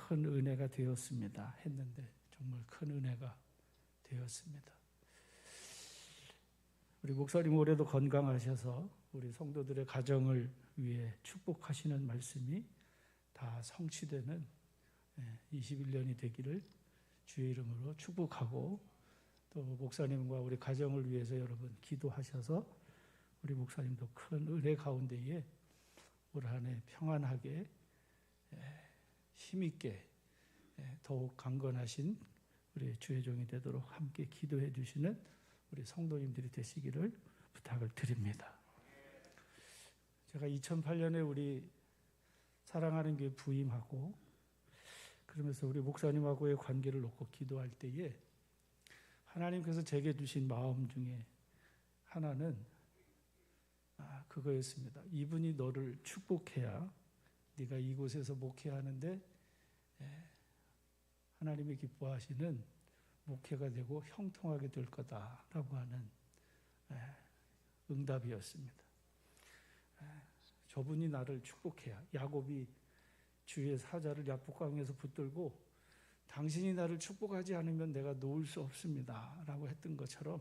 큰 은혜가 되었습니다 했는데 정말 큰 은혜가 되었습니다. 우리 목사님 올해도 건강하셔서 우리 성도들의 가정을 위해 축복하시는 말씀이 다 성취되는 21년이 되기를 주의 이름으로 축복하고, 또 목사님과 우리 가정을 위해서 여러분 기도하셔서 우리 목사님도 큰 은혜 가운데에 올 한 해 평안하게 힘있게 더욱 강건하신 우리 주의 종이 되도록 함께 기도해 주시는 우리 성도님들이 되시기를 부탁을 드립니다. 제가 2008년에 우리 사랑하는 교회 부임하고 그러면서 우리 목사님하고의 관계를 놓고 기도할 때에 하나님께서 제게 주신 마음 중에 하나는 그거였습니다. 이분이 너를 축복해야 네가 이곳에서 목회하는데 하나님이 기뻐하시는 목회가 되고 형통하게 될 거다라고 하는 응답이었습니다. 저분이 나를 축복해야, 야곱이 주의 사자를 야복강에서 붙들고 당신이 나를 축복하지 않으면 내가 놓을 수 없습니다 라고 했던 것처럼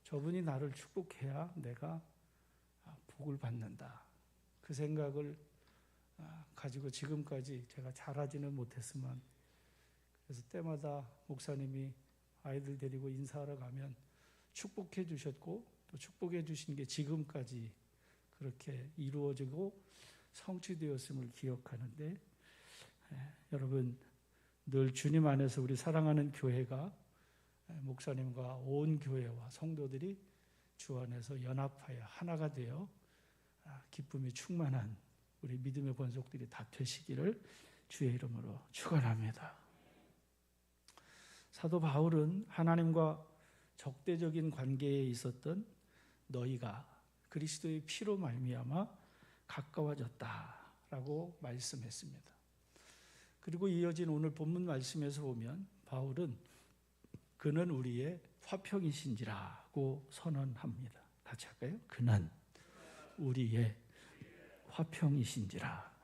저분이 나를 축복해야 내가 복을 받는다. 그 생각을 가지고 지금까지 제가 잘하지는 못했지만, 그래서 때마다 목사님이 아이들 데리고 인사하러 가면 축복해 주셨고 또 축복해 주신 게 지금까지 그렇게 이루어지고 성취되었음을 기억하는데, 여러분 늘 주님 안에서 우리 사랑하는 교회가 목사님과 온 교회와 성도들이 주 안에서 연합하여 하나가 되어 기쁨이 충만한 우리 믿음의 권속들이 다 되시기를 주의 이름으로 축원합니다. 사도 바울은 하나님과 적대적인 관계에 있었던 너희가 그리스도의 피로 말미암아 가까워졌다라고 말씀했습니다. 그리고 이어진 오늘 본문 말씀에서 보면 바울은 그는 우리의 화평이신지라고 선언합니다. 같이 할까요? 그는 우리의 화평이신지라.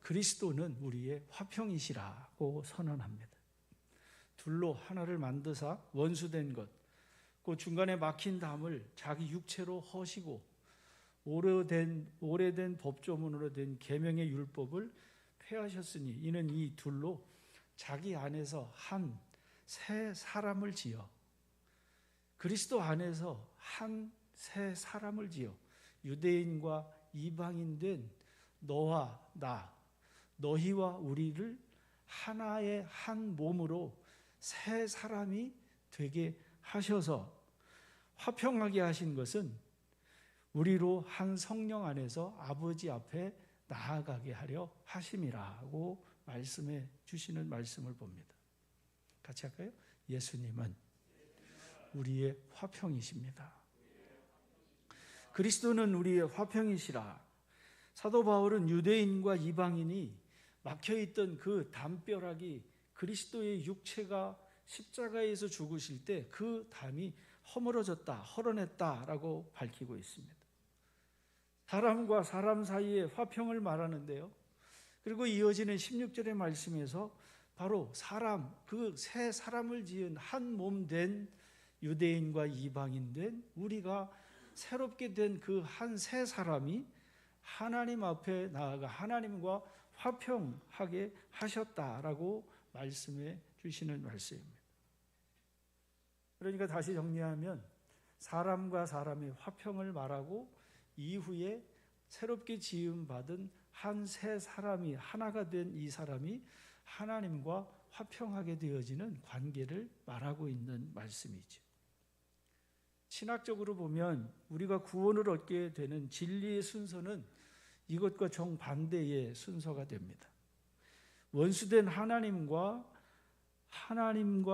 그리스도는 우리의 화평이시라고 선언합니다. 둘로 하나를 만드사 원수된 것, 그 중간에 막힌 담을 자기 육체로 허시고 오래된 법조문으로 된 계명의 율법을 폐하셨으니 이는 이 둘로 자기 안에서 한 새 사람을 지어, 그리스도 안에서 한 새 사람을 지어 유대인과 이방인 된 너와 나, 너희와 우리를 하나의 한 몸으로 새 사람이 되게 하셔서 화평하게 하신 것은 우리로 한 성령 안에서 아버지 앞에 나아가게 하려 하심이라고 말씀해 주시는 말씀을 봅니다. 같이 할까요? 예수님은 우리의 화평이십니다. 그리스도는 우리의 화평이시라. 사도 바울은 유대인과 이방인이 막혀있던 그 담벼락이 그리스도의 육체가 십자가에서 죽으실 때 그 담이 허물어졌다, 헐어냈다라고 밝히고 있습니다. 사람과 사람 사이의 화평을 말하는데요. 그리고 이어지는 16절의 말씀에서 바로 사람, 그 새 사람을 지은 한 몸 된 유대인과 이방인 된 우리가 새롭게 된 그 한 새 사람이 하나님 앞에 나아가 하나님과 화평하게 하셨다라고 말씀해 주시는 말씀입니다. 그러니까 다시 정리하면 사람과 사람의 화평을 말하고 이후에 새롭게 지음받은 한 새 사람이 하나가 된 이 사람이 하나님과 화평하게 되어지는 관계를 말하고 있는 말씀이죠. 신학적으로 보면 우리가 구원을 얻게 되는 진리의 순서는 이것과 정반대의 순서가 됩니다. 원수된 하나님과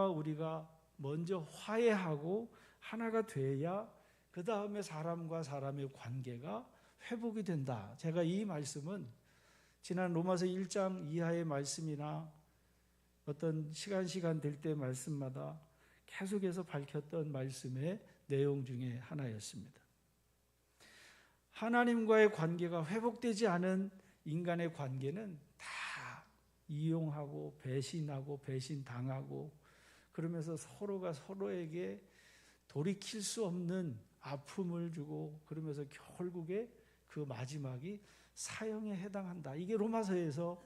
우리가 먼저 화해하고 하나가 돼야 그 다음에 사람과 사람의 관계가 회복이 된다. 제가 이 말씀은 지난 로마서 1장 이하의 말씀이나 어떤 시간 될 때 말씀마다 계속해서 밝혔던 말씀의 내용 중에 하나였습니다. 하나님과의 관계가 회복되지 않은 인간의 관계는 다 이용하고 배신하고 배신당하고 그러면서 서로가 서로에게 돌이킬 수 없는 아픔을 주고 그러면서 결국에 그 마지막이 사형에 해당한다. 이게 로마서에서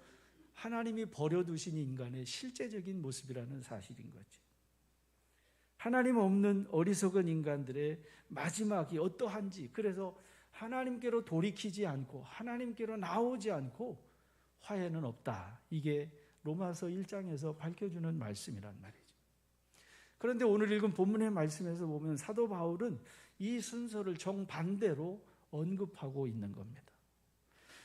하나님이 버려두신 인간의 실제적인 모습이라는 사실인 거지. 하나님 없는 어리석은 인간들의 마지막이 어떠한지, 그래서 하나님께로 돌이키지 않고 하나님께로 나오지 않고 화해는 없다. 이게 로마서 1장에서 밝혀주는 말씀이란 말이죠. 그런데 오늘 읽은 본문의 말씀에서 보면 사도 바울은 이 순서를 정반대로 언급하고 있는 겁니다.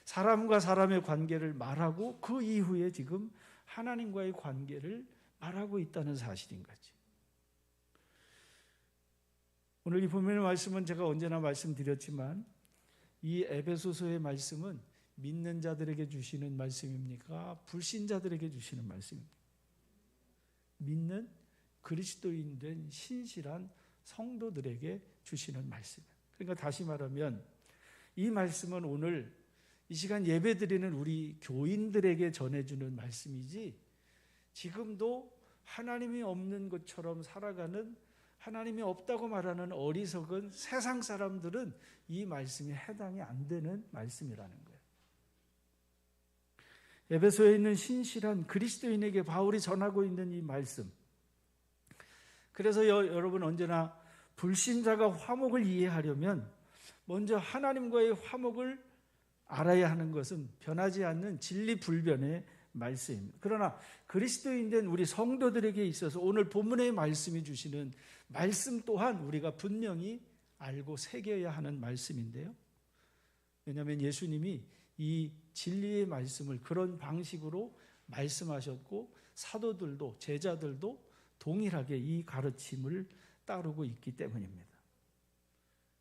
사람과 사람의 관계를 말하고 그 이후에 지금 하나님과의 관계를 말하고 있다는 사실인 거지. 오늘 이 본문의 말씀은 제가 언제나 말씀드렸지만 이 에베소서의 말씀은 믿는 자들에게 주시는 말씀입니까? 불신자들에게 주시는 말씀입니까? 믿는 그리스도인 된 신실한 성도들에게 주시는 말씀이에요. 그러니까 다시 말하면 이 말씀은 오늘 이 시간 예배드리는 우리 교인들에게 전해주는 말씀이지, 지금도 하나님이 없는 것처럼 살아가는, 하나님이 없다고 말하는 어리석은 세상 사람들은 이 말씀이 해당이 안 되는 말씀이라는 거예요. 에베소에 있는 신실한 그리스도인에게 바울이 전하고 있는 이 말씀, 그래서 여러분 언제나 불신자가 화목을 이해하려면 먼저 하나님과의 화목을 알아야 하는 것은 변하지 않는 진리불변의 말씀입니다. 그러나 그리스도인된 우리 성도들에게 있어서 오늘 본문의 말씀이 주시는 말씀 또한 우리가 분명히 알고 새겨야 하는 말씀인데요. 왜냐하면 예수님이 이 진리의 말씀을 그런 방식으로 말씀하셨고 사도들도 제자들도 동일하게 이 가르침을 따르고 있기 때문입니다.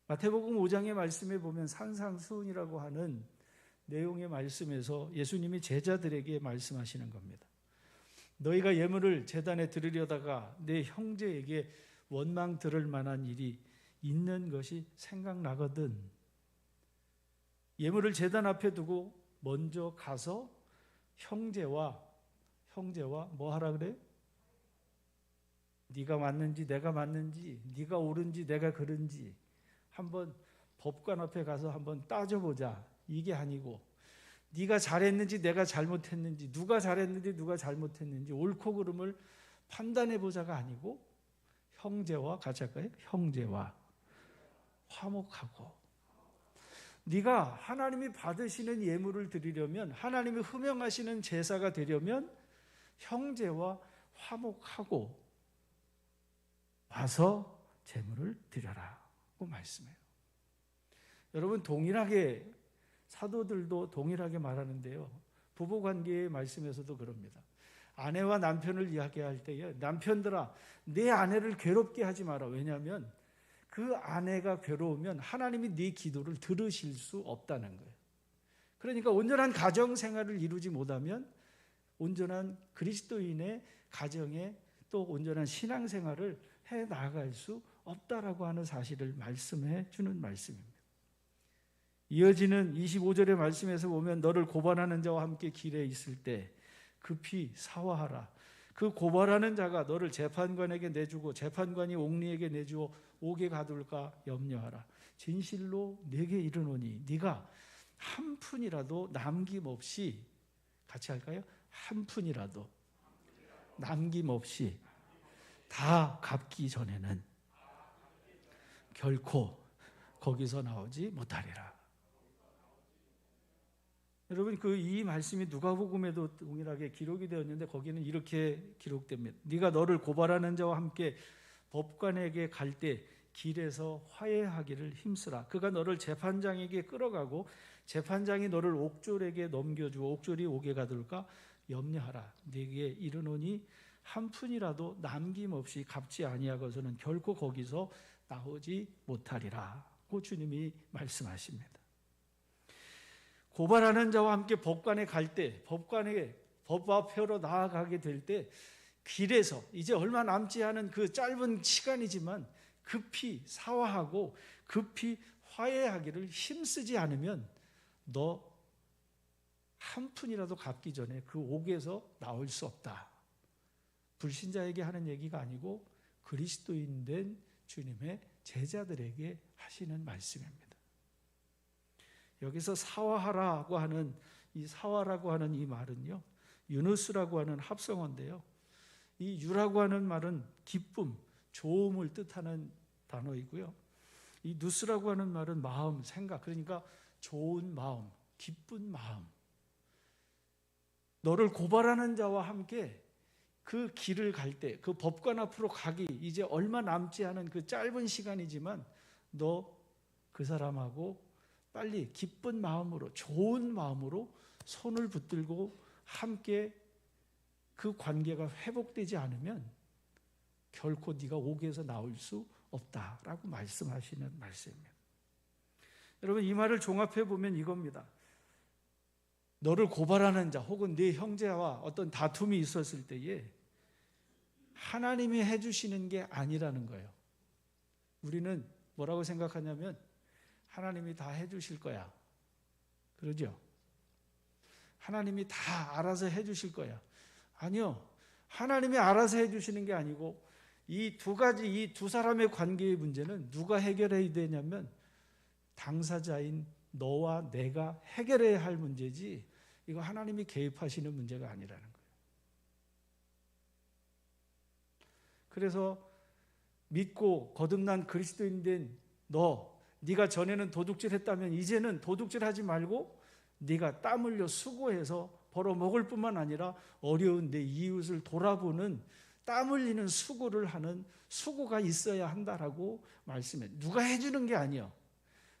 마태복음 5장의 말씀에 보면 산상수훈이라고 하는 내용의 말씀에서 예수님이 제자들에게 말씀하시는 겁니다. 너희가 예물을 제단에 드리려다가 내 형제에게 원망 들을 만한 일이 있는 것이 생각나거든. 예물을 제단 앞에 두고 먼저 가서 형제와 뭐 하라 그래? 네가 맞는지 내가 맞는지, 네가 옳은지 내가 그른지 한번 법관 앞에 가서 한번 따져보자. 이게 아니고 네가 잘했는지 내가 잘못했는지, 누가 잘했는지 누가 잘못했는지 옳고 그름을 판단해보자가 아니고 형제와 같이 할까요? 형제와 화목하고, 네가 하나님이 받으시는 예물을 드리려면, 하나님이 흠명하시는 제사가 되려면 형제와 화목하고 와서 제물을 드려라고 말씀해요. 여러분 동일하게 사도들도 동일하게 말하는데요. 부부관계의 말씀에서도 그럽니다. 아내와 남편을 이야기할 때에 남편들아 내 아내를 괴롭게 하지 마라. 왜냐하면 그 아내가 괴로우면 하나님이 네 기도를 들으실 수 없다는 거예요. 그러니까 온전한 가정생활을 이루지 못하면 온전한 그리스도인의 가정에 또 온전한 신앙생활을 해 나갈 수 없다라고 하는 사실을 말씀해 주는 말씀입니다. 이어지는 25절의 말씀에서 보면 너를 고발하는 자와 함께 길에 있을 때 급히 사화하라. 그 고발하는 자가 너를 재판관에게 내주고 재판관이 옥리에게 내주어 옥에 가둘까 염려하라. 진실로 내게 이르노니 네가 한 푼이라도 남김없이, 같이 할까요? 한 푼이라도 남김없이 다 갚기 전에는 결코 거기서 나오지 못하리라. 여러분 이 말씀이 누가복음에도 동일하게 기록이 되었는데 거기는 이렇게 기록됩니다. 네가 너를 고발하는 자와 함께 법관에게 갈 때 길에서 화해하기를 힘쓰라. 그가 너를 재판장에게 끌어가고 재판장이 너를 옥졸에게 넘겨주고 옥졸이 옥에 가둘까 염려하라. 네게 이르노니 한 푼이라도 남김없이 갚지 아니하고서는 결코 거기서 나오지 못하리라고 주님이 말씀하십니다. 고발하는 자와 함께 법관에 갈 때, 법관에게 법 앞으로 나아가게 될 때 길에서 이제 얼마 남지 않은 그 짧은 시간이지만 급히 사화하고 급히 화해하기를 힘쓰지 않으면 너 한 푼이라도 갚기 전에 그 옥에서 나올 수 없다. 불신자에게 하는 얘기가 아니고 그리스도인 된 주님의 제자들에게 하시는 말씀입니다. 여기서 사화라고 하는 이 말은요, 유누스라고 하는 합성어인데요. 이 유라고 하는 말은 기쁨, 좋음을 뜻하는 단어이고요. 이 누스라고 하는 말은 마음, 생각, 그러니까 좋은 마음, 기쁜 마음. 너를 고발하는 자와 함께 그 길을 갈 때, 그 법관 앞으로 가기 이제 얼마 남지 않은 그 짧은 시간이지만 너 그 사람하고 빨리 기쁜 마음으로, 좋은 마음으로 손을 붙들고 함께 그 관계가 회복되지 않으면 결코 네가 옥에서 나올 수 없다라고 말씀하시는 말씀입니다. 여러분, 이 말을 종합해 보면 이겁니다. 너를 고발하는 자 혹은 네 형제와 어떤 다툼이 있었을 때에 하나님이 해주시는 게 아니라는 거예요. 우리는 뭐라고 생각하냐면 하나님이 다 해주실 거야. 그러죠? 하나님이 다 알아서 해주실 거야. 아니요. 하나님이 알아서 해주시는 게 아니고 이 두 사람의 관계의 문제는 누가 해결해야 되냐면 당사자인 너와 내가 해결해야 할 문제지 이거 하나님이 개입하시는 문제가 아니라는 거예요. 그래서 믿고 거듭난 그리스도인 된 네가 전에는 도둑질했다면 이제는 도둑질하지 말고 네가 땀 흘려 수고해서 벌어먹을 뿐만 아니라 어려운 내 이웃을 돌아보는 땀 흘리는 수고를 하는 수고가 있어야 한다라고 말씀해. 누가 해주는 게 아니에요.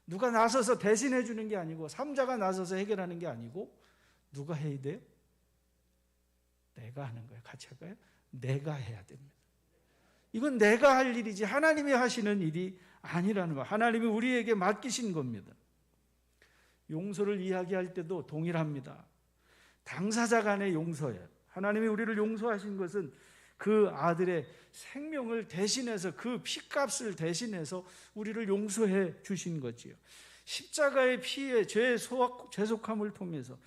누가 나서서 대신해 주는 게 아니고 삼자가 나서서 해결하는 게 아니고 누가 해야 돼요? 내가 하는 거예요. 같이 할까요? 내가 해야 됩니다. 이건 내가 할 일이지 하나님이 하시는 일이 아니라는 거예요. 하나님이 우리에게 맡기신 겁니다. 용서를 이야기할 때도 동일합니다. 당사자 간의 용서예요. 하나님이 우리를 용서하신 것은 그 아들의 생명을 대신해서 그 피값을 대신해서 우리를 용서해 주신 거지요. 십자가의 피의 죄속함을 통해서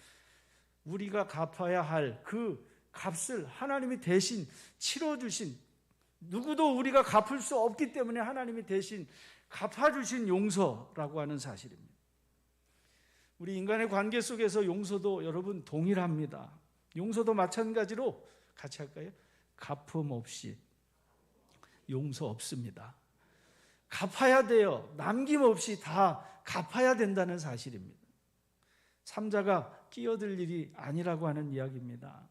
우리가 갚아야 할 그 값을 하나님이 대신 치러주신, 누구도 우리가 갚을 수 없기 때문에 하나님이 대신 갚아주신 용서라고 하는 사실입니다. 우리 인간의 관계 속에서 용서도 여러분 동일합니다. 용서도 마찬가지로 같이 할까요? 갚음 없이 용서 없습니다. 갚아야 돼요. 남김없이 다 갚아야 된다는 사실입니다. 삼자가 끼어들 일이 아니라고 하는 이야기입니다.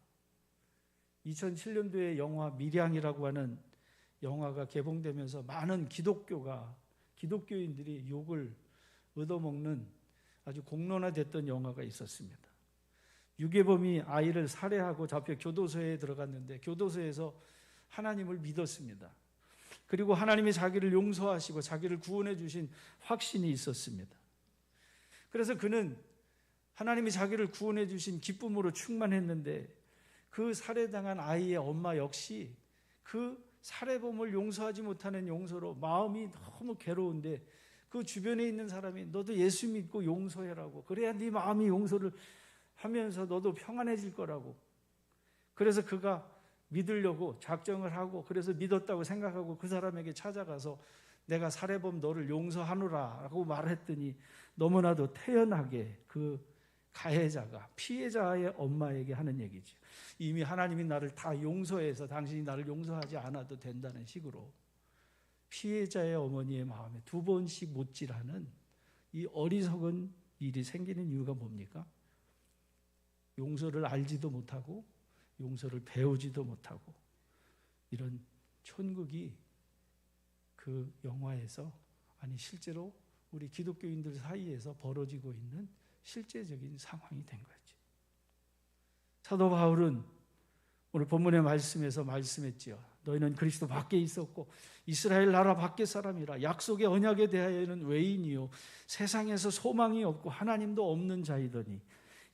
2007년도에 영화 밀양이라고 하는 영화가 개봉되면서 많은 기독교인들이 욕을 얻어먹는 아주 공론화됐던 영화가 있었습니다. 유괴범이 아이를 살해하고 잡혀 교도소에 들어갔는데 교도소에서 하나님을 믿었습니다. 그리고 하나님이 자기를 용서하시고 자기를 구원해 주신 확신이 있었습니다. 그래서 그는 하나님이 자기를 구원해 주신 기쁨으로 충만했는데 그 살해당한 아이의 엄마 역시 그 살해범을 용서하지 못하는 용서로 마음이 너무 괴로운데 그 주변에 있는 사람이 너도 예수 믿고 용서해라고, 그래야 네 마음이 용서를 하면서 너도 평안해질 거라고. 그래서 그가 믿으려고 작정을 하고 그래서 믿었다고 생각하고 그 사람에게 찾아가서 내가 살해범 너를 용서하노라 라고 말했더니 너무나도 태연하게 그 가해자가 피해자의 엄마에게 하는 얘기죠. 이미 하나님이 나를 다 용서해서 당신이 나를 용서하지 않아도 된다는 식으로 피해자의 어머니의 마음에 두 번씩 못질하는 이 어리석은 일이 생기는 이유가 뭡니까? 용서를 알지도 못하고 용서를 배우지도 못하고 이런 천국이 그 영화에서, 아니 실제로 우리 기독교인들 사이에서 벌어지고 있는 실제적인 상황이 된 거죠. 사도 바울은 오늘 본문의 말씀에서 말씀했지요. 너희는 그리스도 밖에 있었고 이스라엘 나라 밖의 사람이라 약속의 언약에 대하여는 외인이요 세상에서 소망이 없고 하나님도 없는 자이더니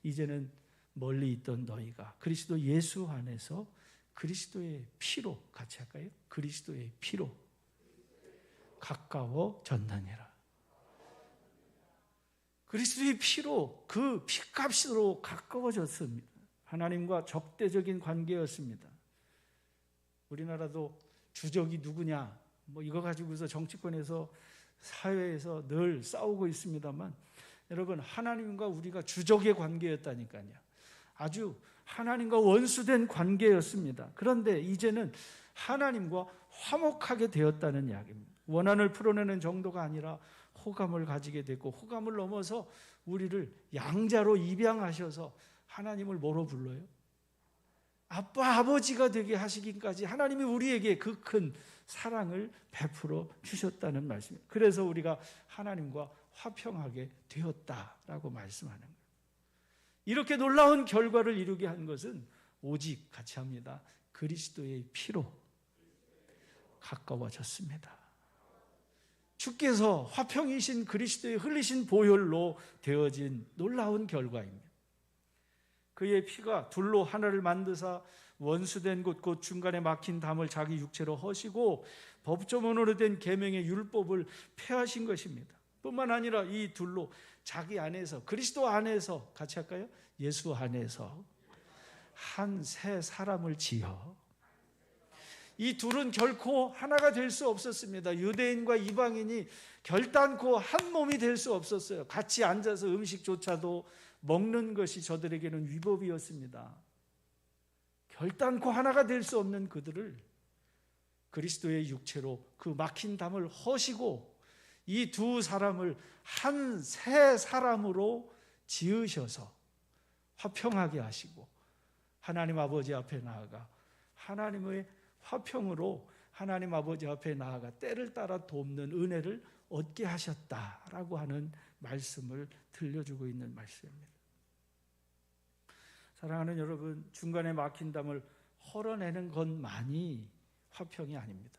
이제는 멀리 있던 너희가 그리스도 예수 안에서 그리스도의 피로, 같이 할까요? 그리스도의 피로 가까워졌느니라. 그리스도의 피로, 그 피값으로 가까워졌습니다. 하나님과 적대적인 관계였습니다. 우리나라도 주적이 누구냐, 이거 가지고서 정치권에서, 사회에서 늘 싸우고 있습니다만, 여러분, 하나님과 우리가 주적의 관계였다니까요. 아주 하나님과 원수된 관계였습니다. 그런데 이제는 하나님과 화목하게 되었다는 이야기입니다. 원한을 풀어내는 정도가 아니라 호감을 가지게 됐고, 호감을 넘어서 우리를 양자로 입양하셔서 하나님을 뭐로 불러요? 아빠, 아버지가 되게 하시기까지 하나님이 우리에게 그 큰 사랑을 베풀어 주셨다는 말씀입니다. 그래서 우리가 하나님과 화평하게 되었다라고 말씀하는 거예요. 이렇게 놀라운 결과를 이루게 한 것은 오직 같이 합니다. 그리스도의 피로 가까워졌습니다. 주께서 화평이신 그리스도의 흘리신 보혈로 되어진 놀라운 결과입니다. 그의 피가 둘로 하나를 만드사 원수된 곳 곧 중간에 막힌 담을 자기 육체로 허시고 법조문으로 된 계명의 율법을 폐하신 것입니다. 뿐만 아니라 이 둘로 자기 안에서, 그리스도 안에서, 같이 할까요? 예수 안에서 한 새 사람을 지어, 이 둘은 결코 하나가 될 수 없었습니다. 유대인과 이방인이 결단코 한 몸이 될 수 없었어요. 같이 앉아서 음식조차도 먹는 것이 저들에게는 위법이었습니다. 결단코 하나가 될 수 없는 그들을 그리스도의 육체로 그 막힌 담을 허시고 이 두 사람을 한 새 사람으로 지으셔서 화평하게 하시고 하나님 아버지 앞에 나아가 하나님의 화평으로 하나님 아버지 앞에 나아가 때를 따라 돕는 은혜를 얻게 하셨다라고 하는 말씀을 들려주고 있는 말씀입니다. 사랑하는 여러분, 중간에 막힌 담을 헐어내는 것만이 화평이 아닙니다.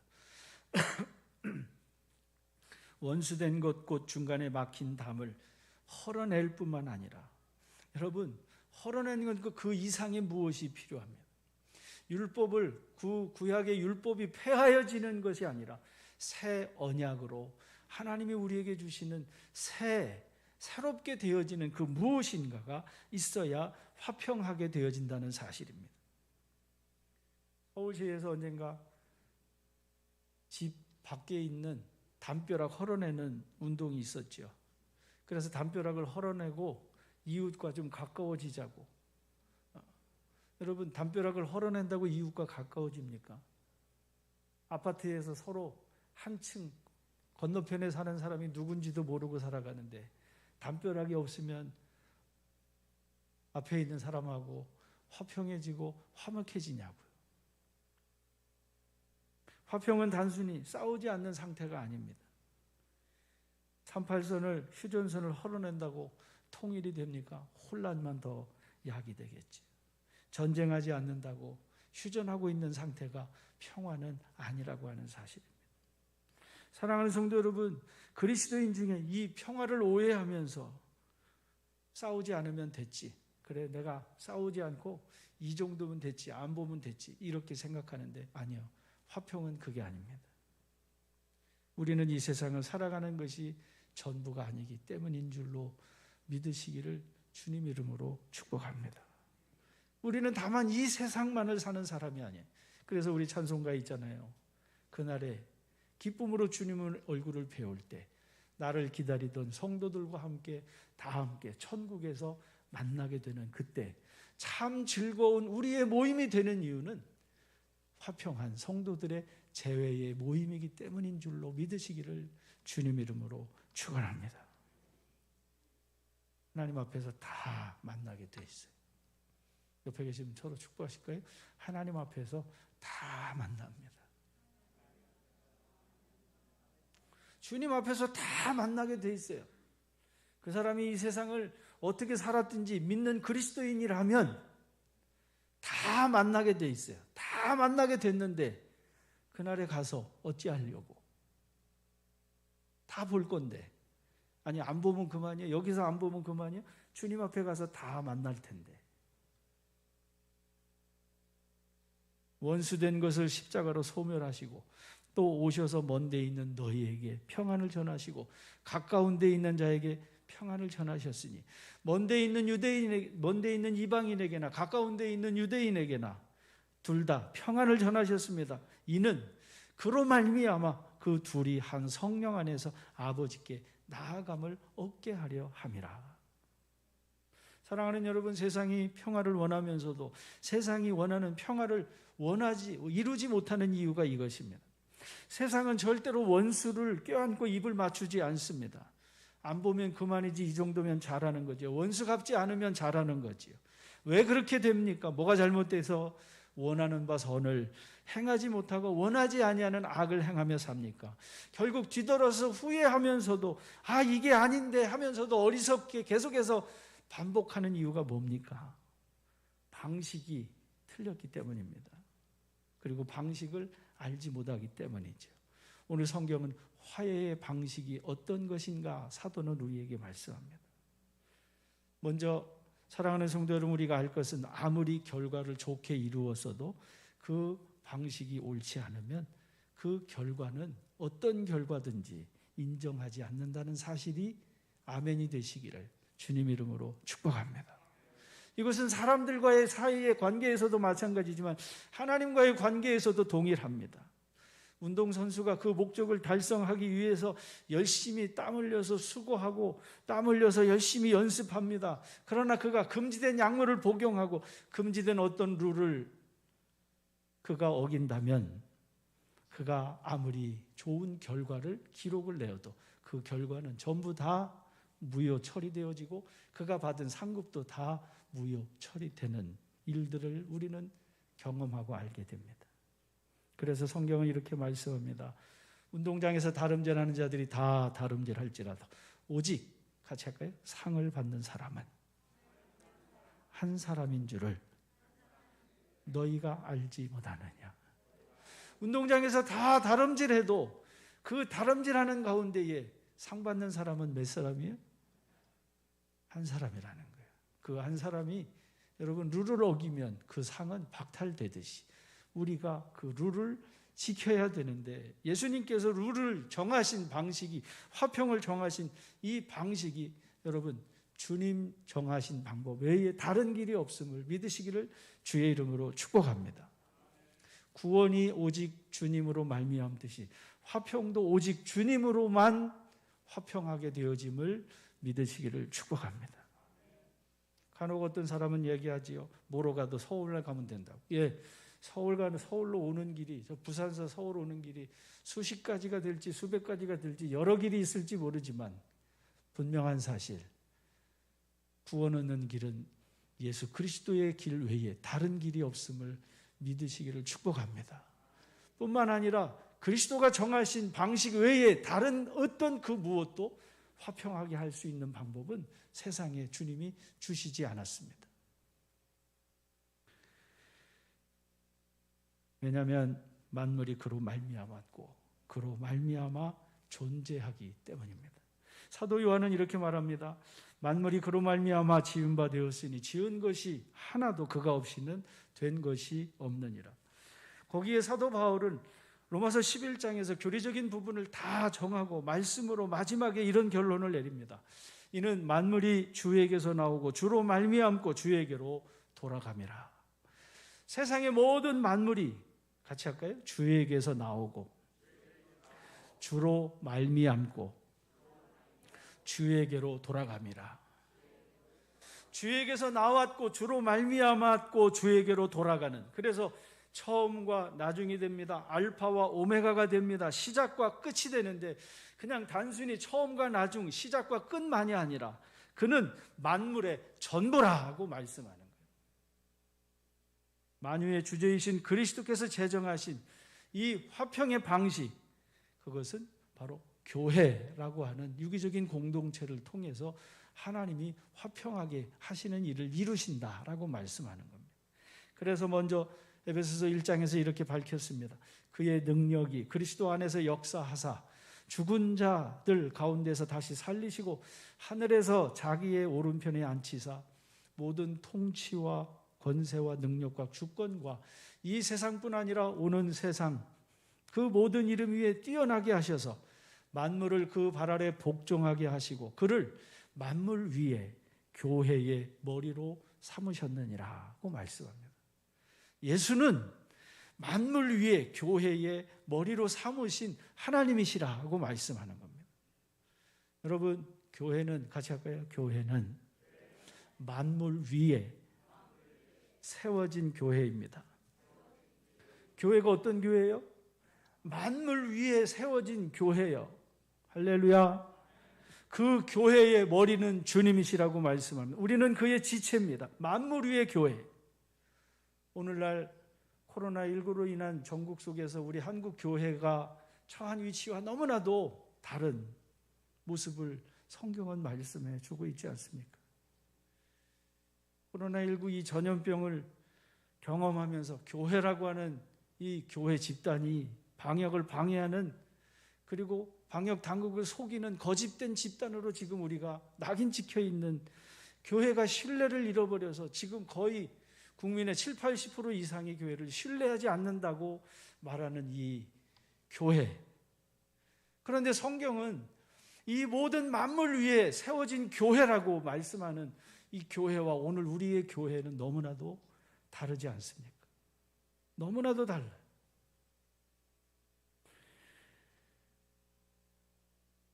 원수된 것 곧 중간에 막힌 담을 헐어낼 뿐만 아니라, 여러분, 헐어내는 건 그 이상의 무엇이 필요합니다. 율법을, 구약의 율법이 폐하여지는 것이 아니라 새 언약으로 하나님이 우리에게 주시는 새롭게 되어지는 그 무엇인가가 있어야 화평하게 되어진다는 사실입니다. 서울시에서 언젠가 집 밖에 있는 담벼락 헐어내는 운동이 있었죠. 그래서 담벼락을 헐어내고 이웃과 좀 가까워지자고. 여러분, 담벼락을 헐어낸다고 이웃과 가까워집니까? 아파트에서 서로 한층 건너편에 사는 사람이 누군지도 모르고 살아가는데 담벼락이 없으면 앞에 있는 사람하고 화평해지고 화목해지냐고요. 화평은 단순히 싸우지 않는 상태가 아닙니다. 38선을, 휴전선을 헐어낸다고 통일이 됩니까? 혼란만 더 야기되겠지. 전쟁하지 않는다고 휴전하고 있는 상태가 평화는 아니라고 하는 사실입니다. 사랑하는 성도 여러분, 그리스도인 중에 이 평화를 오해하면서 싸우지 않으면 됐지, 그래 내가 싸우지 않고 이 정도면 됐지, 안 보면 됐지, 이렇게 생각하는데 아니요, 화평은 그게 아닙니다. 우리는 이 세상을 살아가는 것이 전부가 아니기 때문인 줄로 믿으시기를 주님 이름으로 축복합니다. 우리는 다만 이 세상만을 사는 사람이 아니에요. 그래서 우리 찬송가에 있잖아요. 그날에 기쁨으로 주님의 얼굴을 배울 때 나를 기다리던 성도들과 함께 다 함께 천국에서 만나게 되는 그때 참 즐거운 우리의 모임이 되는 이유는 화평한 성도들의 재회의 모임이기 때문인 줄로 믿으시기를 주님 이름으로 축원합니다. 하나님 앞에서 다 만나게 돼 있어요. 옆에 계시면 서로 축복하실까요? 하나님 앞에서 다 만납니다. 주님 앞에서 다 만나게 돼 있어요. 그 사람이 이 세상을 어떻게 살았든지 믿는 그리스도인이라면 다 만나게 돼 있어요. 다 만나게 됐는데 그날에 가서 어찌하려고? 다 볼 건데. 아니, 안 보면 그만이에요. 여기서 안 보면 그만이에요. 주님 앞에 가서 다 만날 텐데. 원수된 것을 십자가로 소멸하시고 또 오셔서 먼 데 있는 너희에게 평안을 전하시고 가까운 데 있는 자에게 평안을 전하셨으니 먼데 있는 먼데 있는 이방인에게나 가까운 데 있는 유대인에게나 둘 다 평안을 전하셨습니다. 이는 그로 말미암아 그 둘이 한 성령 안에서 아버지께 나아감을 얻게 하려 함이라. 사랑하는 여러분, 세상이 평화를 원하면서도 세상이 원하는 평화를 이루지 못하는 이유가 이것입니다. 세상은 절대로 원수를 껴안고 입을 맞추지 않습니다. 안 보면 그만이지, 이 정도면 잘하는 거죠. 원수 갚지 않으면 잘하는 거지요. 왜 그렇게 됩니까? 뭐가 잘못돼서 원하는 바 선을 행하지 못하고 원하지 아니하는 악을 행하며 삽니까? 결국 뒤돌아서 후회하면서도 이게 아닌데 하면서도 어리석게 계속해서 반복하는 이유가 뭡니까? 방식이 틀렸기 때문입니다. 그리고 방식을 알지 못하기 때문이죠. 오늘 성경은 화해의 방식이 어떤 것인가 사도는 우리에게 말씀합니다. 먼저 사랑하는 성도 여러분, 우리가 알 것은 아무리 결과를 좋게 이루었어도 그 방식이 옳지 않으면 그 결과는 어떤 결과든지 인정하지 않는다는 사실이 아멘이 되시기를 주님 이름으로 축복합니다. 이것은 사람들과의 사이의 관계에서도 마찬가지지만 하나님과의 관계에서도 동일합니다. 운동선수가 그 목적을 달성하기 위해서 열심히 땀 흘려서 수고하고 땀 흘려서 열심히 연습합니다. 그러나 그가 금지된 약물을 복용하고 금지된 어떤 룰을 그가 어긴다면 그가 아무리 좋은 결과를 기록을 내어도 그 결과는 전부 다 무효 처리되어지고 그가 받은 상급도 다 무효 처리되는 일들을 우리는 경험하고 알게 됩니다. 그래서 성경은 이렇게 말씀합니다. 운동장에서 다름질하는 자들이 다 다름질할지라도 오직 같이 할까요? 상을 받는 사람은 한 사람인 줄을 너희가 알지 못하느냐. 운동장에서 다 다름질해도 그 다름질하는 가운데에 상 받는 사람은 몇 사람이에요? 한 사람이라는 거예요. 그 한 사람이 여러분 룰을 어기면 그 상은 박탈되듯이 우리가 그 룰을 지켜야 되는데 예수님께서 룰을 정하신 방식이 화평을 정하신 이 방식이 여러분 주님 정하신 방법 외에 다른 길이 없음을 믿으시기를 주의 이름으로 축복합니다. 구원이 오직 주님으로 말미암듯이 화평도 오직 주님으로만 화평하게 되어짐을 믿으시기를 축복합니다. 간혹 어떤 사람은 얘기하지요. 뭐로 가도 서울에 가면 된다고. 서울로 오는 길이, 저 부산에서 서울 오는 길이 수십 가지가 될지 수백 가지가 될지 여러 길이 있을지 모르지만 분명한 사실, 구원 얻는 길은 예수 그리스도의 길 외에 다른 길이 없음을 믿으시기를 축복합니다. 뿐만 아니라 그리스도가 정하신 방식 외에 다른 어떤 그 무엇도 화평하게 할 수 있는 방법은 세상에 주님이 주시지 않았습니다. 왜냐하면 만물이 그로 말미암았고 그로 말미암아 존재하기 때문입니다. 사도 요한은 이렇게 말합니다. 만물이 그로 말미암아 지은 바 되었으니 지은 것이 하나도 그가 없이는 된 것이 없느니라. 거기에 사도 바울은 로마서 11장에서 교리적인 부분을 다 정하고 말씀으로 마지막에 이런 결론을 내립니다. 이는 만물이 주에게서 나오고 주로 말미암고 주에게로 돌아감이라. 세상의 모든 만물이 같이 할까요? 주에게서 나오고 주로 말미암고 주에게로 돌아감이라. 주에게서 나왔고 주로 말미암았고 주에게로 돌아가는, 그래서 처음과 나중이 됩니다. 알파와 오메가가 됩니다. 시작과 끝이 되는데 그냥 단순히 처음과 나중, 시작과 끝만이 아니라 그는 만물의 전부라고 말씀하는 거예요. 만유의 주제이신 그리스도께서 제정하신 이 화평의 방식, 그것은 바로 교회라고 하는 유기적인 공동체를 통해서 하나님이 화평하게 하시는 일을 이루신다라고 말씀하는 겁니다. 그래서 먼저 에베소서 1장에서 이렇게 밝혔습니다. 그의 능력이 그리스도 안에서 역사하사 죽은 자들 가운데서 다시 살리시고 하늘에서 자기의 오른편에 앉히사 모든 통치와 권세와 능력과 주권과 이 세상뿐 아니라 오는 세상 그 모든 이름 위에 뛰어나게 하셔서 만물을 그 발 아래 복종하게 하시고 그를 만물 위에 교회의 머리로 삼으셨느니라고 말씀합니다. 예수는 만물 위에 교회의 머리로 삼으신 하나님이시라고 말씀하는 겁니다. 여러분, 교회는 같이 할까요? 교회는 만물 위에 세워진 교회입니다. 교회가 어떤 교회예요? 만물 위에 세워진 교회예요. 할렐루야. 그 교회의 머리는 주님이시라고 말씀합니다. 우리는 그의 지체입니다. 만물 위의 교회. 오늘날 코로나19로 인한 전국 속에서 우리 한국 교회가 처한 위치와 너무나도 다른 모습을 성경은 말씀해 주고 있지 않습니까? 코로나19 이 전염병을 경험하면서 교회라고 하는 이 교회 집단이 방역을 방해하는, 그리고 방역 당국을 속이는 거짓된 집단으로 지금 우리가 낙인 찍혀 있는, 교회가 신뢰를 잃어버려서 지금 거의 국민의 7, 80% 이상의 교회를 신뢰하지 않는다고 말하는 이 교회. 그런데 성경은 이 모든 만물 위에 세워진 교회라고 말씀하는 이 교회와 오늘 우리의 교회는 너무나도 다르지 않습니까? 너무나도 달라요.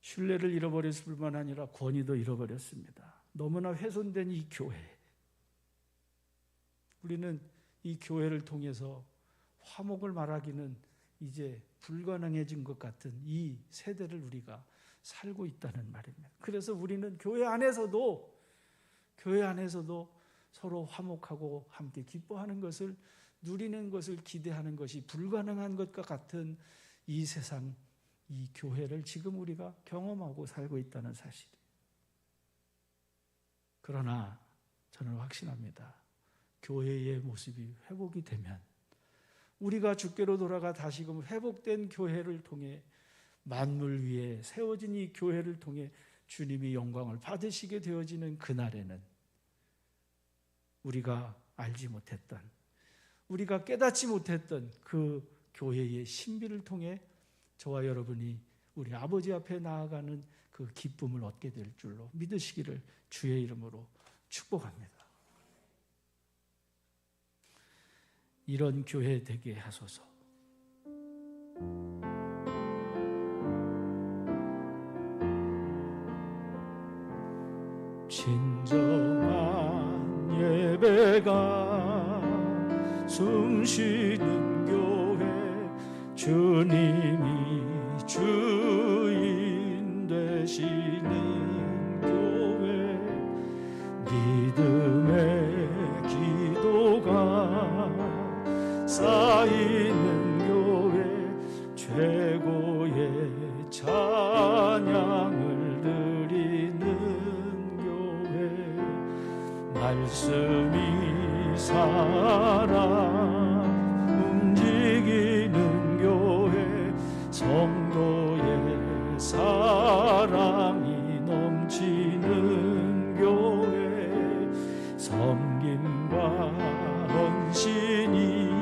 신뢰를 잃어버렸을 뿐만 아니라 권위도 잃어버렸습니다. 너무나 훼손된 이 교회. 우리는 이 교회를 통해서 화목을 말하기는 이제 불가능해진 것 같은 이 세대를 우리가 살고 있다는 말입니다. 그래서 우리는 교회 안에서도 서로 화목하고 함께 기뻐하는 것을, 누리는 것을 기대하는 것이 불가능한 것과 같은 이 세상, 이 교회를 지금 우리가 경험하고 살고 있다는 사실이에요. 그러나 저는 확신합니다. 교회의 모습이 회복이 되면, 우리가 주께로 돌아가 다시금 회복된 교회를 통해, 만물 위에 세워진 이 교회를 통해 주님이 영광을 받으시게 되어지는 그날에는 우리가 알지 못했던, 우리가 깨닫지 못했던 그 교회의 신비를 통해 저와 여러분이 우리 아버지 앞에 나아가는 그 기쁨을 얻게 될 줄로 믿으시기를 주의 이름으로 축복합니다. 이런 교회 되게 하소서. 진정한 예배가 숨쉬는 교회, 주님이 주인 되시는 교회, 믿음의 기도가 쌓이는 교회, 최고의 찬양을 드리는 교회, 말씀이 살아 움직이는 교회, 성도의 사랑이 넘치는 교회, 섬김과 헌신이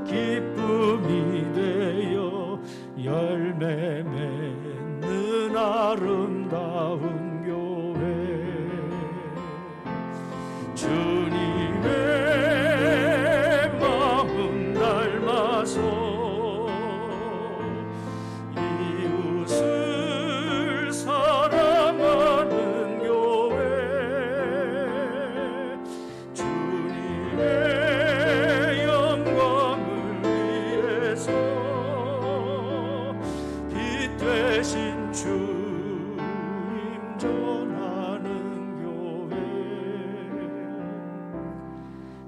기쁨이 되어 열매 맺는 아름다운 교회, 주님의 마음 닮아서 이웃을 사랑하는 교회, 주님의 영광을 위해서 빛 되신 주님 전하는 교회,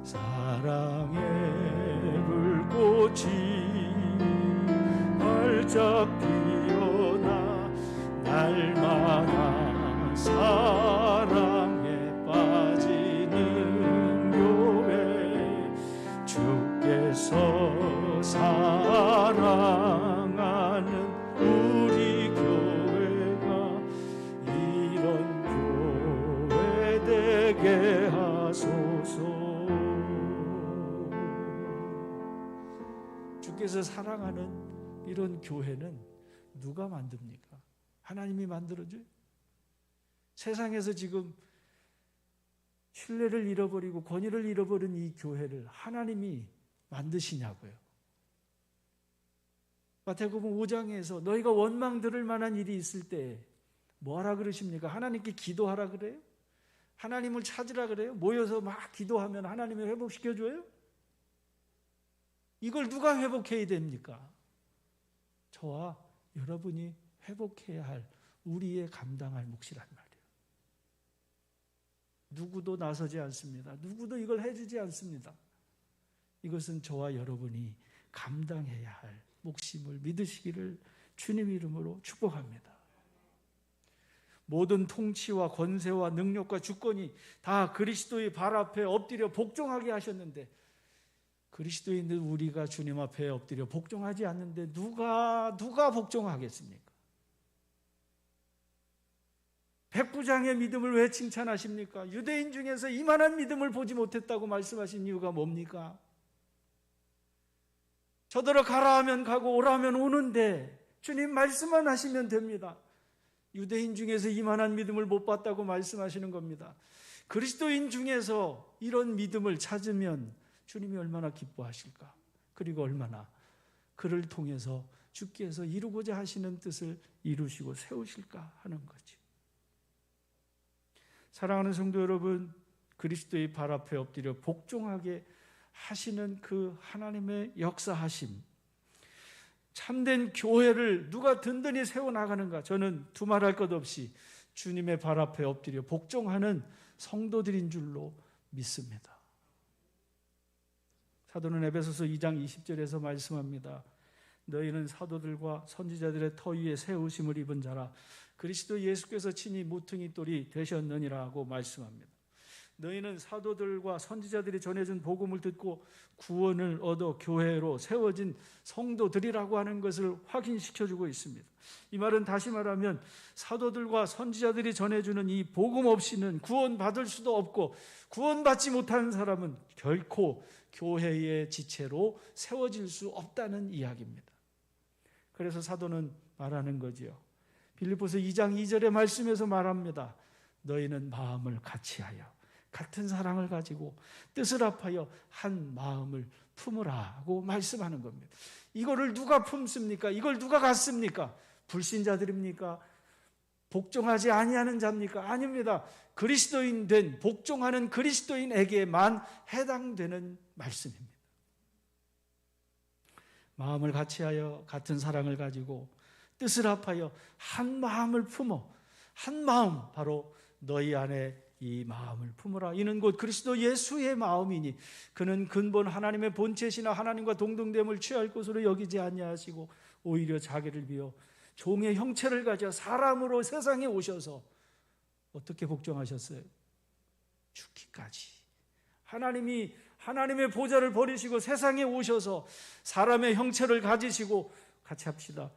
사랑의 불꽃이 활짝 피어나 날마다 사랑에 빠지는 교회, 주께서 사랑하는 우리 교회가 이런 교회 되게 하소서. 주께서 사랑하는 이런 교회는 누가 만듭니까? 하나님이 만들어줘요? 세상에서 지금 신뢰를 잃어버리고 권위를 잃어버린 이 교회를 하나님이 만드시냐고요. 마태복음 5장에서 너희가 원망 들을 만한 일이 있을 때 뭐하라 그러십니까? 하나님께 기도하라 그래요? 하나님을 찾으라 그래요? 모여서 막 기도하면 하나님이 회복시켜줘요? 이걸 누가 회복해야 됩니까? 저와 여러분이 회복해야 할 우리의 감당할 몫이란 말이에요. 누구도 나서지 않습니다. 누구도 이걸 해주지 않습니다. 이것은 저와 여러분이 감당해야 할 몫임을 믿으시기를 주님 이름으로 축복합니다. 모든 통치와 권세와 능력과 주권이 다 그리스도의 발 앞에 엎드려 복종하게 하셨는데 그리스도인들 우리가 주님 앞에 엎드려 복종하지 않는데 누가 복종하겠습니까? 백부장의 믿음을 왜 칭찬하십니까? 유대인 중에서 이만한 믿음을 보지 못했다고 말씀하신 이유가 뭡니까? 저더러 가라 하면 가고 오라 하면 오는데 주님 말씀만 하시면 됩니다. 유대인 중에서 이만한 믿음을 못 봤다고 말씀하시는 겁니다. 그리스도인 중에서 이런 믿음을 찾으면 주님이 얼마나 기뻐하실까? 그리고 얼마나 그를 통해서 주께서 이루고자 하시는 뜻을 이루시고 세우실까 하는 거죠. 사랑하는 성도 여러분, 그리스도의 발 앞에 엎드려 복종하게 하시는 그 하나님의 역사하심, 참된 교회를 누가 든든히 세워나가는가? 저는 두말할 것 없이 주님의 발 앞에 엎드려 복종하는 성도들인 줄로 믿습니다. 사도는 에베소서 2장 20절에서 말씀합니다. 너희는 사도들과 선지자들의 터 위에 세우심을 입은 자라 그리스도 예수께서 친히 모퉁이 돌이 되셨느니라고 말씀합니다. 너희는 사도들과 선지자들이 전해준 복음을 듣고 구원을 얻어 교회로 세워진 성도들이라고 하는 것을 확인시켜주고 있습니다. 이 말은 다시 말하면 사도들과 선지자들이 전해주는 이 복음 없이는 구원받을 수도 없고 구원받지 못하는 사람은 결코 교회의 지체로 세워질 수 없다는 이야기입니다. 그래서 사도는 말하는 거지요. 빌립보서 2장 2절의 말씀에서 말합니다. 너희는 마음을 같이하여 같은 사랑을 가지고 뜻을 합하여 한 마음을 품으라고 말씀하는 겁니다. 이거를 누가 품습니까? 이걸 누가 갖습니까? 불신자들입니까? 복종하지 아니하는 자입니까? 아닙니다. 그리스도인 된 복종하는 그리스도인에게만 해당되는 말씀입니다. 마음을 같이하여 같은 사랑을 가지고 뜻을 합하여 한 마음을 품어 한 마음 바로 너희 안에 이 마음을 품으라. 이는 곧 그리스도 예수의 마음이니 그는 근본 하나님의 본체시나 하나님과 동등됨을 취할 것으로 여기지 아니하시고 오히려 자기를 비워 종의 형체를 가져 사람으로 세상에 오셔서 어떻게 복종하셨어요? 죽기까지. 하나님이 하나님의 보좌를 버리시고 세상에 오셔서 사람의 형체를 가지시고 같이 합시다.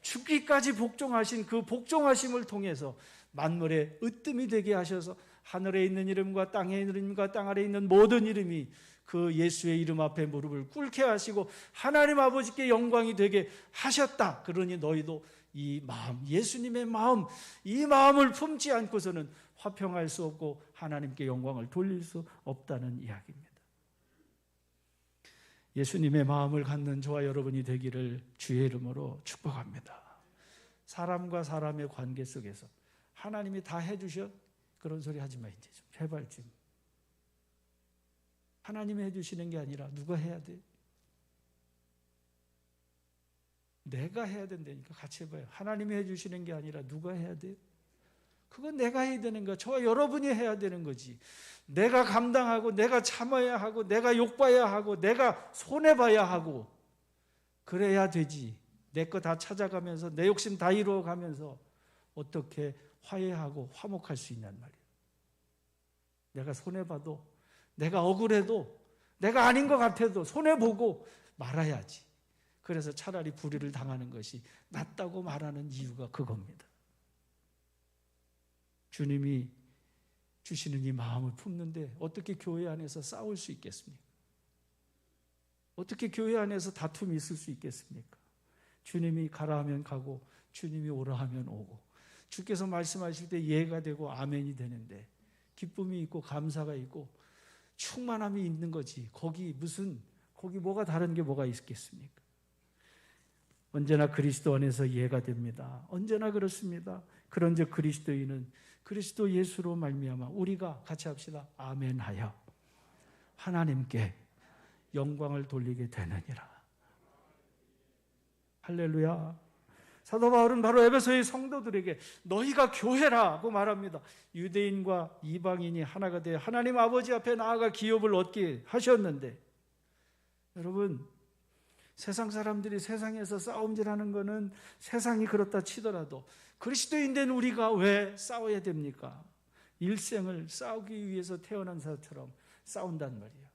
죽기까지 복종하신 그 복종하심을 통해서 만물의 으뜸이 되게 하셔서 하늘에 있는 이름과 땅에 있는 이름과 땅 아래에 있는 모든 이름이 그 예수의 이름 앞에 무릎을 꿇게 하시고 하나님 아버지께 영광이 되게 하셨다. 그러니 너희도 이 마음, 예수님의 마음, 이 마음을 품지 않고서는 화평할 수 없고 하나님께 영광을 돌릴 수 없다는 이야기입니다. 예수님의 마음을 갖는 저와 여러분이 되기를 주의 이름으로 축복합니다. 사람과 사람의 관계 속에서 하나님이 다 해주셔? 그런 소리 하지 마. 이제 좀 제발 좀. 하나님이 해주시는 게 아니라 누가 해야 돼? 내가 해야 된다니까. 같이 해봐요. 하나님이 해주시는 게 아니라 누가 해야 돼? 그건 내가 해야 되는 거야. 저와 여러분이 해야 되는 거지. 내가 감당하고 내가 참아야 하고 내가 욕봐야 하고 내가 손해봐야 하고 그래야 되지. 내 거 다 찾아가면서 내 욕심 다 이루어가면서 어떻게 화해하고 화목할 수 있냔 말이에요. 내가 손해봐도 내가 억울해도 내가 아닌 것 같아도 손해보고 말아야지. 그래서 차라리 불의를 당하는 것이 낫다고 말하는 이유가 그겁니다. 주님이 주시는 이 마음을 품는데 어떻게 교회 안에서 싸울 수 있겠습니까? 어떻게 교회 안에서 다툼이 있을 수 있겠습니까? 주님이 가라 하면 가고 주님이 오라 하면 오고 주께서 말씀하실 때 예가 되고 아멘이 되는데, 기쁨이 있고 감사가 있고 충만함이 있는 거지. 거기 뭐가 다른 게 뭐가 있겠습니까? 언제나 그리스도 안에서 예가 됩니다. 언제나 그렇습니다. 그런즉 그리스도인은 그리스도 예수로 말미암아 우리가 같이 합시다. 아멘하여 하나님께 영광을 돌리게 되느니라. 할렐루야. 사도 바울은 바로 에베소의 성도들에게 너희가 교회라고 말합니다. 유대인과 이방인이 하나가 되어 하나님 아버지 앞에 나아가 기업을 얻게 하셨는데, 여러분, 세상 사람들이 세상에서 싸움질하는 것은 세상이 그렇다 치더라도 그리스도인 된 우리가 왜 싸워야 됩니까? 일생을 싸우기 위해서 태어난 사람처럼 싸운단 말이에요.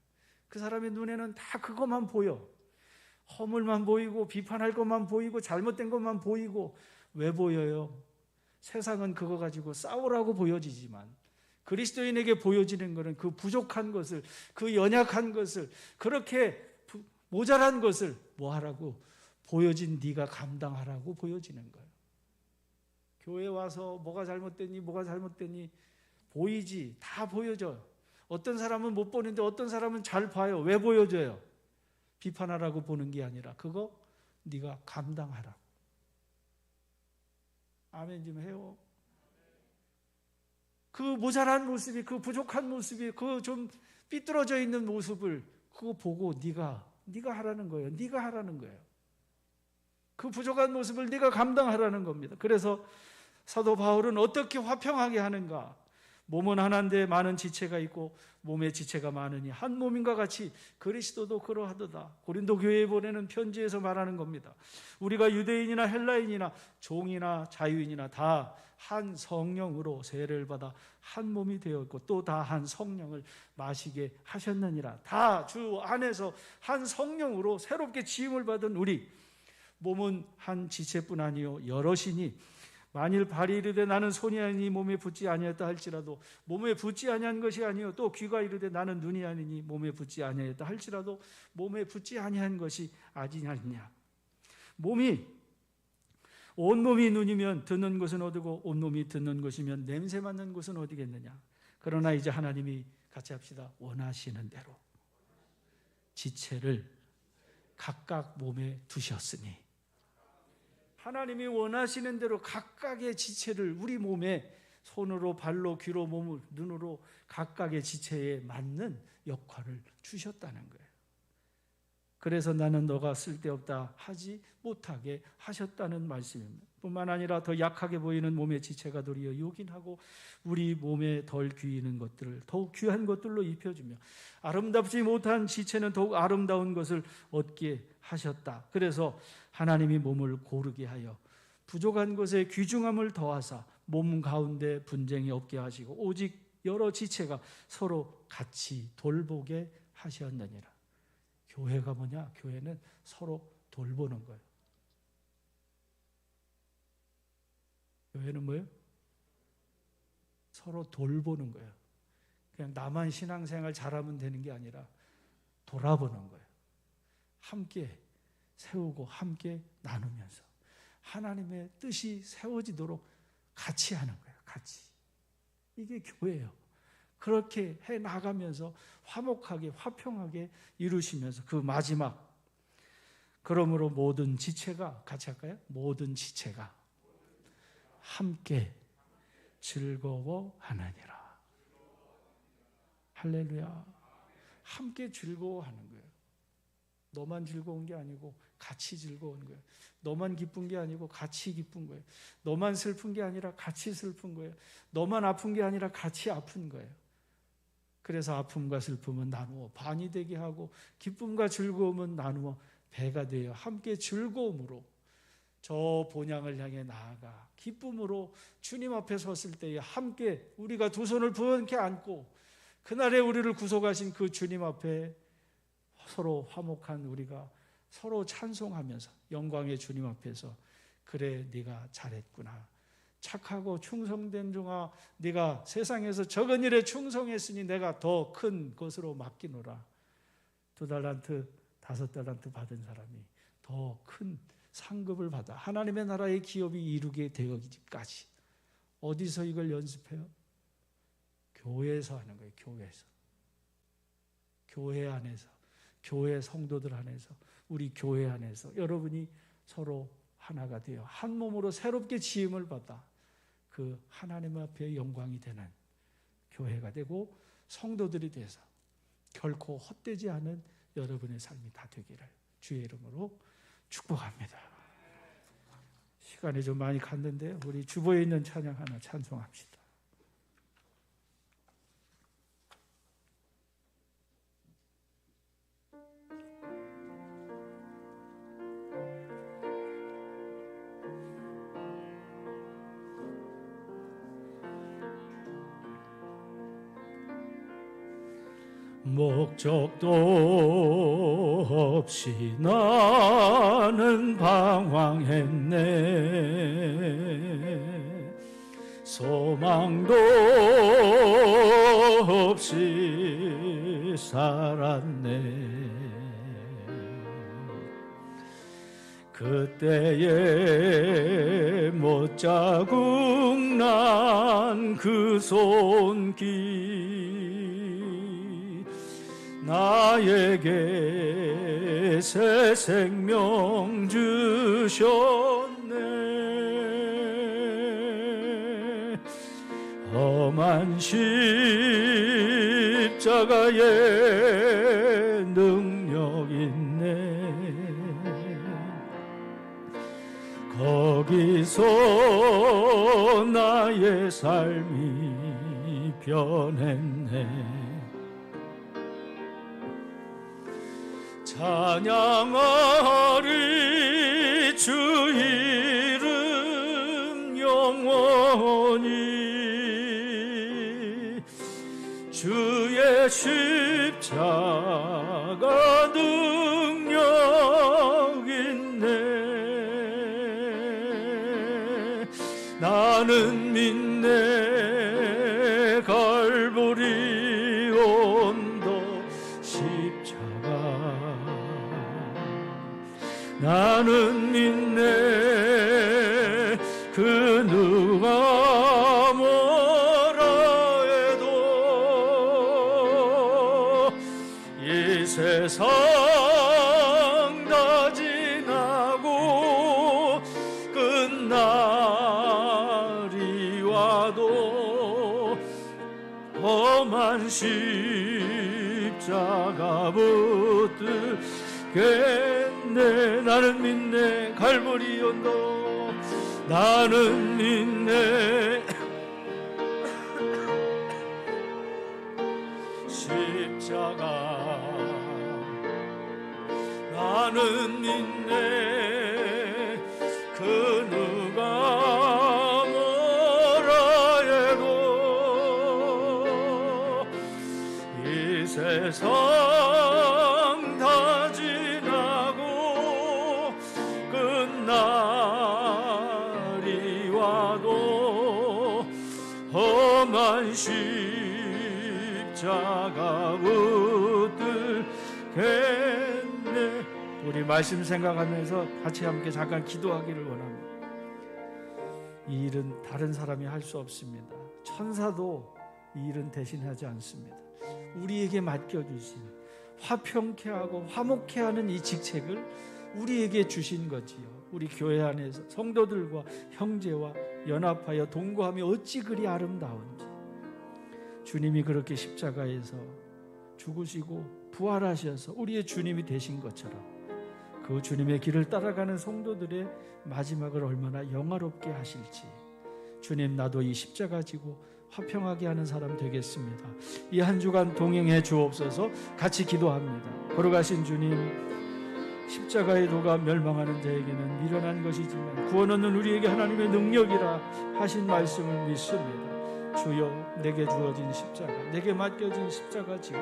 그 사람의 눈에는 다 그것만 보여. 허물만 보이고 비판할 것만 보이고 잘못된 것만 보이고. 왜 보여요? 세상은 그거 가지고 싸우라고 보여지지만 그리스도인에게 보여지는 것은 그 부족한 것을, 그 연약한 것을, 그렇게 모자란 것을 뭐 하라고? 보여진 네가 감당하라고 보여지는 거예요. 교회 와서 뭐가 잘못됐니 보이지. 다 보여져요. 어떤 사람은 못 보는데 어떤 사람은 잘 봐요. 왜 보여져요? 비판하라고 보는 게 아니라 그거 네가 감당하라고. 아멘 좀 해요. 그 모자란 모습이, 그 부족한 모습이, 그 좀 삐뚤어져 있는 모습을 그거 보고 네가 하라는 거예요. 네가 하라는 거예요. 그 부족한 모습을 네가 감당하라는 겁니다. 그래서 사도 바울은 어떻게 화평하게 하는가? 몸은 하나인데 많은 지체가 있고 몸의 지체가 많으니 한 몸인가 같이 그리스도도 그러하도다. 고린도 교회에 보내는 편지에서 말하는 겁니다. 우리가 유대인이나 헬라인이나 종이나 자유인이나 다 한 성령으로 세례를 받아 한 몸이 되었고 또 다 한 성령을 마시게 하셨느니라. 다 주 안에서 한 성령으로 새롭게 지음을 받은 우리 몸은 한 지체뿐 아니요 여럿이니 만일 발이 이르되 나는 손이 아니니 몸에 붙지 아니었다 할지라도 몸에 붙지 아니한 것이 아니요 또 귀가 이르되 나는 눈이 아니니 몸에 붙지 아니었다 할지라도 몸에 붙지 아니한 것이 아니냐. 온몸이 눈이면 듣는 것은 어디고 온몸이 듣는 것이면 냄새 맡는 것은 어디겠느냐. 그러나 이제 하나님이 같이 합시다. 원하시는 대로 지체를 각각 몸에 두셨으니, 하나님이 원하시는 대로 각각의 지체를 우리 몸에 손으로 발로 귀로 몸을 눈으로 각각의 지체에 맞는 역할을 주셨다는 거예요. 그래서 나는 너가 쓸데없다 하지 못하게 하셨다는 말씀입니다. 뿐만 아니라 더 약하게 보이는 몸의 지체가 도리어 요긴하고 우리 몸에 덜 귀한 것들을 더욱 귀한 것들로 입혀주며 아름답지 못한 지체는 더욱 아름다운 것을 얻게 하셨다. 그래서 하나님이 몸을 고르게 하여 부족한 것에 귀중함을 더하사 몸 가운데 분쟁이 없게 하시고 오직 여러 지체가 서로 같이 돌보게 하셨느니라. 교회가 뭐냐? 교회는 서로 돌보는 거예요. 교회는 뭐예요? 서로 돌보는 거예요. 그냥 나만 신앙생활 잘하면 되는 게 아니라 돌아보는 거예요. 함께 세우고 함께 나누면서 하나님의 뜻이 세워지도록 같이 하는 거예요. 같이. 이게 교회예요. 그렇게 해 나가면서 화목하게 화평하게 이루시면서 그 마지막, 그러므로 모든 지체가, 같이 할까요? 모든 지체가 함께 즐거워하느니라. 할렐루야. 함께 즐거워하는 거예요. 너만 즐거운 게 아니고 같이 즐거운 거예요. 너만 기쁜 게 아니고 같이 기쁜 거예요. 너만 슬픈 게 아니라 같이 슬픈 거예요. 너만 아픈 게 아니라 같이 아픈 거예요. 그래서 아픔과 슬픔은 나누어 반이 되게 하고 기쁨과 즐거움은 나누어 배가 되어 함께 즐거움으로 저 본향을 향해 나아가 기쁨으로 주님 앞에 섰을 때에 함께 우리가 두 손을 부ön케 안고 그날에 우리를 구속하신 그 주님 앞에 서로 화목한 우리가 서로 찬송하면서 영광의 주님 앞에서 그래 네가 잘했구나, 착하고 충성된 종아, 네가 세상에서 적은 일에 충성했으니 내가 더 큰 것으로 맡기노라. 2달란트 5달란트 받은 사람이 더 큰 상급을 받아 하나님의 나라의 기업이 이루게 되기까지 어디서 이걸 연습해요? 교회에서 하는 거예요. 교회에서. 교회 안에서, 교회 성도들 안에서, 우리 교회 안에서 여러분이 서로 하나가 되어 한 몸으로 새롭게 지음을 받아 그 하나님 앞에 영광이 되는 교회가 되고 성도들이 돼서 결코 헛되지 않은 여러분의 삶이 다 되기를 주의 이름으로 축복합니다. 시간이 좀 많이 갔는데요. 우리 주보에 있는 찬양 하나 찬송합시다. 목적도 없이 나는 방황했네. 소망도 없이 살았네. 그때에 못자국 난 그 손길 나에게 새 생명 주셨네. 험한 십자가에 능력 있네. 거기서 나의 삶이 변했네. 찬양하리 주 이름 영원히. 주의 십자가 능력 있네. 나는 믿네 갈보리 언덕 십자가. 나는 믿네 그 누가 뭐라 해도 이 세상 다 지나고 끝날이 와도 험한 십자가 붙들겠네. 나는 믿네 갈보리 언덕. 나는 믿네 십자가. 나는 믿네 그 누가 뭐라 해도 이 세상 다 지나고 끝날이 와도 험한 십자가 붙들겠네. 우리 말씀 생각하면서 같이 함께 잠깐 기도하기를 원합니다. 이 일은 다른 사람이 할 수 없습니다. 천사도 이 일은 대신하지 않습니다. 우리에게 맡겨주신 화평케 하고 화목케 하는 이 직책을 우리에게 주신 거지요. 우리 교회 안에서 성도들과 형제와 연합하여 동거하며 어찌 그리 아름다운지. 주님이 그렇게 십자가에서 죽으시고 부활하셔서 우리의 주님이 되신 것처럼 그 주님의 길을 따라가는 성도들의 마지막을 얼마나 영화롭게 하실지. 주님, 나도 이 십자가 지고 화평하게 하는 사람 되겠습니다. 이 한 주간 동행해 주옵소서. 같이 기도합니다. 걸어가신 주님, 십자가의 도가 멸망하는 자에게는 미련한 것이지만 구원 얻는 우리에게 하나님의 능력이라 하신 말씀을 믿습니다. 주여, 내게 주어진 십자가, 내게 맡겨진 십자가 지고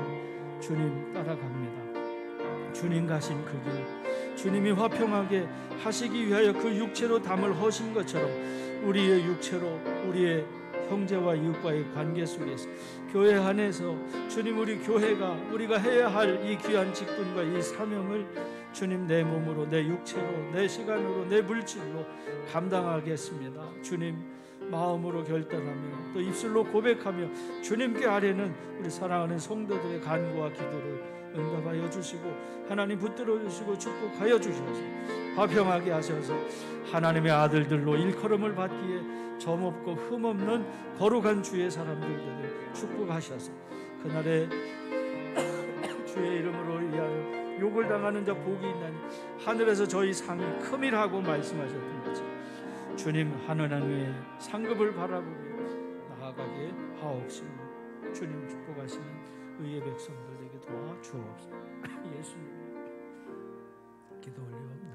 주님 따라갑니다. 주님 가신 그 길, 주님이 화평하게 하시기 위하여 그 육체로 담을 허신 것처럼 우리의 육체로 우리의 형제와 이웃과의 관계 속에서 교회 안에서 주님, 우리 교회가 우리가 해야 할 이 귀한 직분과 이 사명을 주님, 내 몸으로, 내 육체로, 내 시간으로, 내 물질로 감당하겠습니다. 주님, 마음으로 결단하며 또 입술로 고백하며 주님께 아뢰는 우리 사랑하는 성도들의 간구와 기도를 응답하여 주시고 하나님 붙들어 주시고 축복하여 주셔서 화평하게 하셔서 하나님의 아들들로 일컬음을 받기에 점없고 흠없는 거룩한 주의 사람들 되도록 축복하셔서 그날에 주의 이름으로 위하여 욕을 당하는 자 복이 있나니 하늘에서 저희 상이 큼이라고 말씀하셨던 것처럼 주님 하늘의 상급을 바라보며 나아가게 하옵시고 주님 축복하시는 의의 백성들에게 도와 주옵소서. 예수님 기도 올리옵나이다.